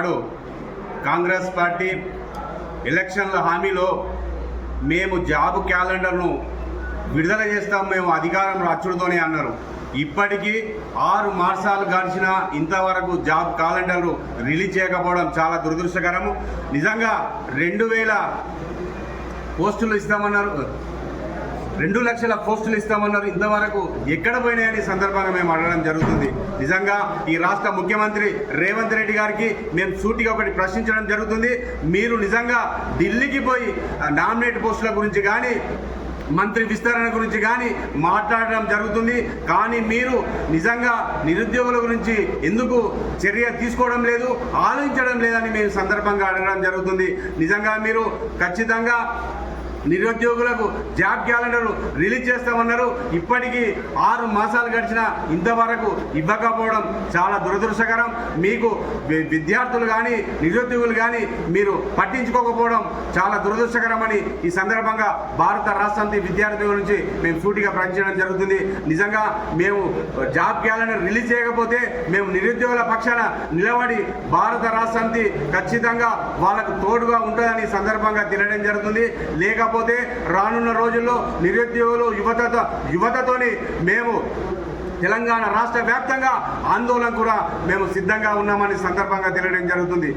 నాడు కాంగ్రెస్ పార్టీ ఎలక్షన్ల హామీలో మేము జాబ్ క్యాలెండర్ను విడుదల చేస్తాం, మేము అధికారం అచ్చుడుతోనే అన్నారు. ఇప్పటికీ 6 మాసాలు గడిచినా ఇంతవరకు జాబ్ క్యాలెండర్ రిలీజ్ చేయకపోవడం చాలా దురదృష్టకరము. నిజంగా 2000 పోస్టులు ఇస్తామన్నారు, 2 లక్షల పోస్టులు ఇస్తామన్నారు. ఇంతవరకు ఎక్కడ పోయినాయని సందర్భంగా మేము అడగడం జరుగుతుంది. నిజంగా ఈ రాష్ట్ర ముఖ్యమంత్రి రేవంత్ రెడ్డి గారికి మేము సూటిగా ఒకటి ప్రశ్నించడం జరుగుతుంది. మీరు నిజంగా ఢిల్లీకి పోయి నామినేట్ పోస్టుల గురించి కానీ మంత్రి విస్తరణ గురించి కానీ మాట్లాడడం జరుగుతుంది. కానీ మీరు నిజంగా నిరుద్యోగుల గురించి ఎందుకు చర్య తీసుకోవడం లేదు, ఆలోచించడం లేదని మేము సందర్భంగా అడగడం జరుగుతుంది. నిజంగా మీరు ఖచ్చితంగా నిరుద్యోగులకు జాబ్ క్యాలెండర్ రిలీజ్ చేస్తామన్నారు. ఇప్పటికీ 6 మాసాలు గడిచినా ఇంతవరకు ఇవ్వకపోవడం చాలా దురదృష్టకరం. మీకు విద్యార్థులు కానీ నిరుద్యోగులు కానీ మీరు పట్టించుకోకపోవడం చాలా దురదృష్టకరమని ఈ సందర్భంగా భారత రాష్ట్ర సమితి విద్యార్థుల నుంచి మేము సూటిగా ప్రకటించడం జరుగుతుంది. నిజంగా మేము జాబ్ క్యాలెండర్ రిలీజ్ చేయకపోతే మేము నిరుద్యోగుల పక్షాన నిలబడి భారత రాష్ట్ర సమితి ఖచ్చితంగా వాళ్ళకు తోడుగా ఉంటుందని సందర్భంగా తెలియడం జరుగుతుంది. లేకపోతే రానున్న రోజుల్లో నిరుద్యోగులు యువతతోని మేము తెలంగాణ రాష్ట్ర వ్యాప్తంగా ఆందోళన కూడా మేము సిద్ధంగా ఉన్నామని సందర్భంగా తెలియడం జరుగుతుంది.